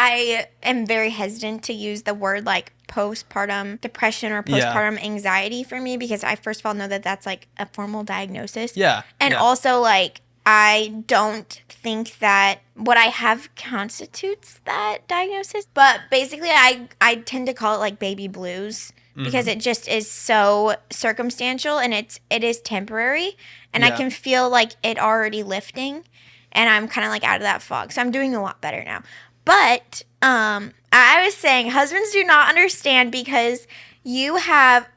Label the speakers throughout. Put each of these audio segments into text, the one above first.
Speaker 1: I am very hesitant to use the word like postpartum depression or postpartum anxiety for me because I first of all know that that's like a formal diagnosis.
Speaker 2: Yeah.
Speaker 1: And also like I don't think that what I have constitutes that diagnosis. But basically I tend to call it like baby blues because it just is so circumstantial and it is temporary and I can feel like it already lifting and I'm kind of like out of that fog. So I'm doing a lot better now. But I was saying husbands do not understand because you have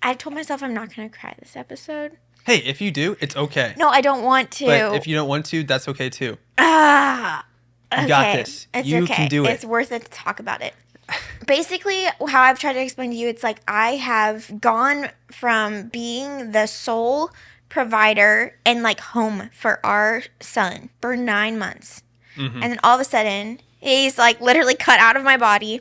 Speaker 1: I told myself I'm not going to cry this episode.
Speaker 2: Hey, if you do, it's okay.
Speaker 1: No, I don't want to.
Speaker 2: But if you don't want to, that's okay too.
Speaker 1: Okay.
Speaker 2: You got this.
Speaker 1: It's
Speaker 2: you
Speaker 1: okay.
Speaker 2: can do it.
Speaker 1: It's worth it to talk about it. Basically, how I've tried to explain to you, it's like I have gone from being the sole provider and like home for our son for 9 months. And then all of a sudden, he's like literally cut out of my body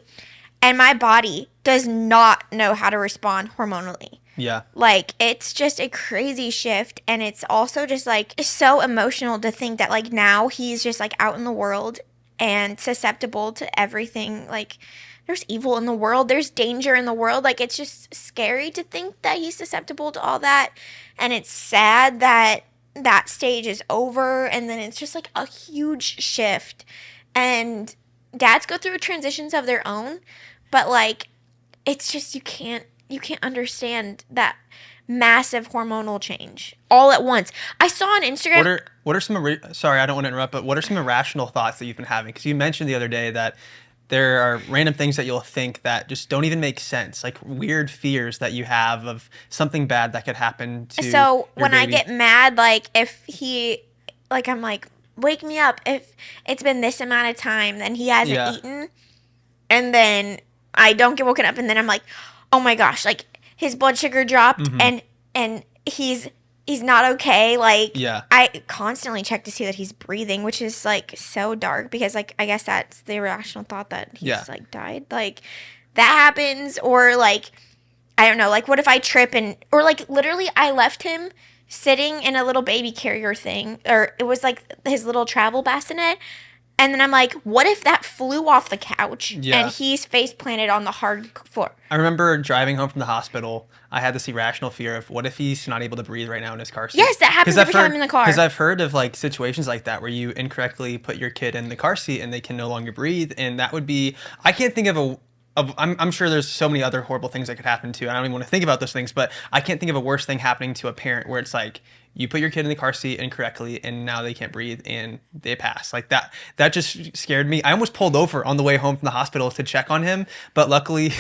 Speaker 1: and my body does not know how to respond hormonally.
Speaker 2: Yeah.
Speaker 1: Like, it's just a crazy shift. And it's also just like, it's so emotional to think that like now he's just like out in the world and susceptible to everything. Like, there's evil in the world. There's danger in the world. Like, it's just scary to think that he's susceptible to all that. And it's sad that that stage is over. And then it's just like a huge shift. And dads go through transitions of their own. But like, it's just, you can't understand that massive hormonal change all at once. I saw on Instagram.
Speaker 2: What are some, sorry, I don't want to interrupt, but what are some irrational thoughts that you've been having? Because you mentioned the other day that there are random things that you'll think that just don't even make sense, like weird fears that you have of something bad that could happen to
Speaker 1: So
Speaker 2: your
Speaker 1: when I
Speaker 2: baby.
Speaker 1: get mad, like if he, like I'm like, wake me up if it's been this amount of time, then he hasn't eaten, and then I don't get woken up, and then I'm like, oh my gosh, like his blood sugar dropped, and he's not okay. Like I constantly check to see that he's breathing, which is like so dark because like I guess that's the irrational thought that he's like died. Like that happens, or like I don't know, like what if I trip or like literally I left him sitting in a little baby carrier thing, or it was like his little travel bassinet. And then I'm like, what if that flew off the couch and he's face planted on the hard floor?
Speaker 2: I remember driving home from the hospital. I had this irrational fear of what if he's not able to breathe right now in his car seat?
Speaker 1: Yes, that happens every time I'm in the car.
Speaker 2: Because I've heard of like situations like that where you incorrectly put your kid in the car seat and they can no longer breathe. And that would be, I can't think of I'm sure there's so many other horrible things that could happen too. I don't even want to think about those things, but I can't think of a worse thing happening to a parent where it's like you put your kid in the car seat incorrectly and now they can't breathe and they pass. Like that just scared me. I almost pulled over on the way home from the hospital to check on him, but luckily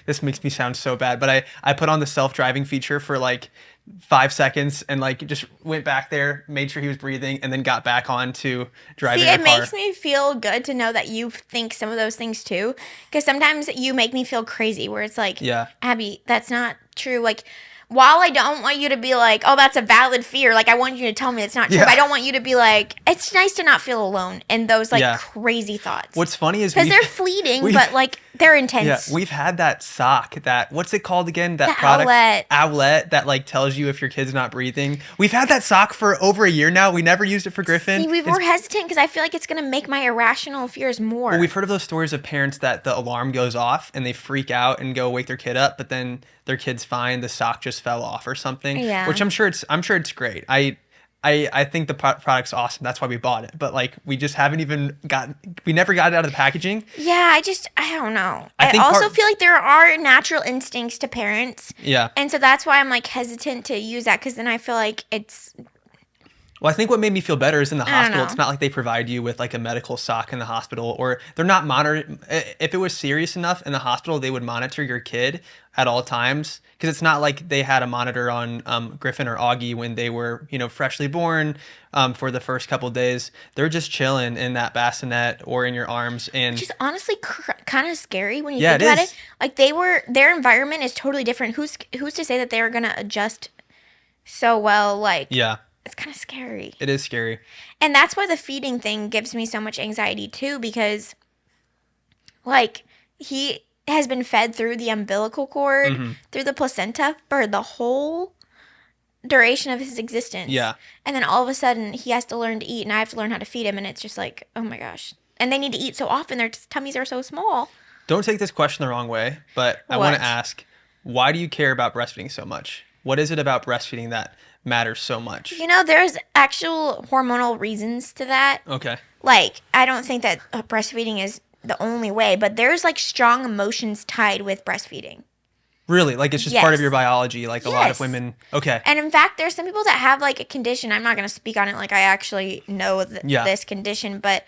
Speaker 2: this makes me sound so bad, but I put on the self-driving feature for like 5 seconds and like just went back there, made sure he was breathing, and then got back on to driving the car.
Speaker 1: Makes me feel good to know that you think some of those things too, because sometimes you make me feel crazy where it's like, Abby, that's not true. Like, while I don't want you to be like, oh, that's a valid fear, like I want you to tell me it's not true. But I don't want you to be like, it's nice to not feel alone in those like crazy thoughts.
Speaker 2: What's funny is
Speaker 1: because they're fleeting, but like they're intense.
Speaker 2: Yeah, we've had that sock, what's it called again? That product, Owlet, that like tells you if your kid's not breathing. We've had that sock for over a year now. We never used it for Griffin.
Speaker 1: See, we were hesitant because I feel like it's gonna make my irrational fears more.
Speaker 2: Well, we've heard of those stories of parents that the alarm goes off and they freak out and go wake their kid up, but then their kid's fine. The sock just fell off or something. Yeah. Which I'm sure it's great. I think the product's awesome. That's why we bought it. But like we just haven't even we never got it out of the packaging.
Speaker 1: Yeah, I don't know. I also feel like there are natural instincts to parents.
Speaker 2: Yeah.
Speaker 1: And so that's why I'm like hesitant to use that because then I feel like it's.
Speaker 2: Well, I think what made me feel better is in the hospital, it's not like they provide you with like a medical sock in the hospital, or they're not monitoring. If it was serious enough in the hospital, they would monitor your kid at all times, because it's not like they had a monitor on Griffin or Augie when they were, freshly born for the first couple of days. They're just chilling in that bassinet or in your arms. And
Speaker 1: which is honestly kind of scary when you think about it. Like their environment is totally different. Who's to say that they're going to adjust so well? Like,
Speaker 2: yeah.
Speaker 1: It's kind of scary.
Speaker 2: It is scary.
Speaker 1: And that's why the feeding thing gives me so much anxiety too, because like he has been fed through the umbilical cord, through the placenta for the whole duration of his existence.
Speaker 2: Yeah.
Speaker 1: And then all of a sudden he has to learn to eat and I have to learn how to feed him. And it's just like, oh my gosh, and they need to eat so often. Their tummies are so small.
Speaker 2: Don't take this question the wrong way, but I want to
Speaker 1: What?
Speaker 2: ask, why do you care about breastfeeding so much? What is it about breastfeeding that matters so much?
Speaker 1: There's actual hormonal reasons to that.
Speaker 2: Okay.
Speaker 1: Like, I don't think that breastfeeding is the only way, but there's like strong emotions tied with breastfeeding.
Speaker 2: Really? Like it's just part of your
Speaker 1: Yes.
Speaker 2: biology, like a lot of
Speaker 1: Yes.
Speaker 2: women. Okay.
Speaker 1: And in fact, there's some people that have like a condition. I'm not going to speak on it like I actually know
Speaker 2: Yeah.
Speaker 1: this condition, but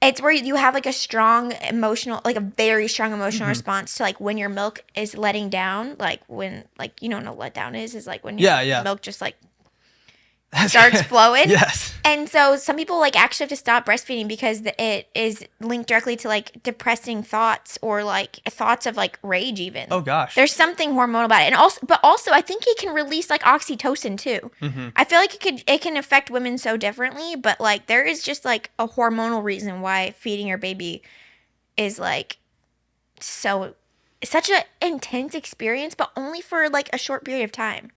Speaker 1: it's where you have like a strong emotional, like a very strong emotional response to like when your milk is letting down. Like when, like, you know what a letdown is like when your
Speaker 2: Yeah.
Speaker 1: milk just like starts flowing.
Speaker 2: Yes.
Speaker 1: And so some people like actually have to stop breastfeeding because it is linked directly to like depressing thoughts or like thoughts of like rage even.
Speaker 2: Oh gosh.
Speaker 1: There's something hormonal about it. And also I think it can release like oxytocin too. I feel like it can affect women so differently, but like there is just like a hormonal reason why feeding your baby is like so such an intense experience, but only for like a short period of time.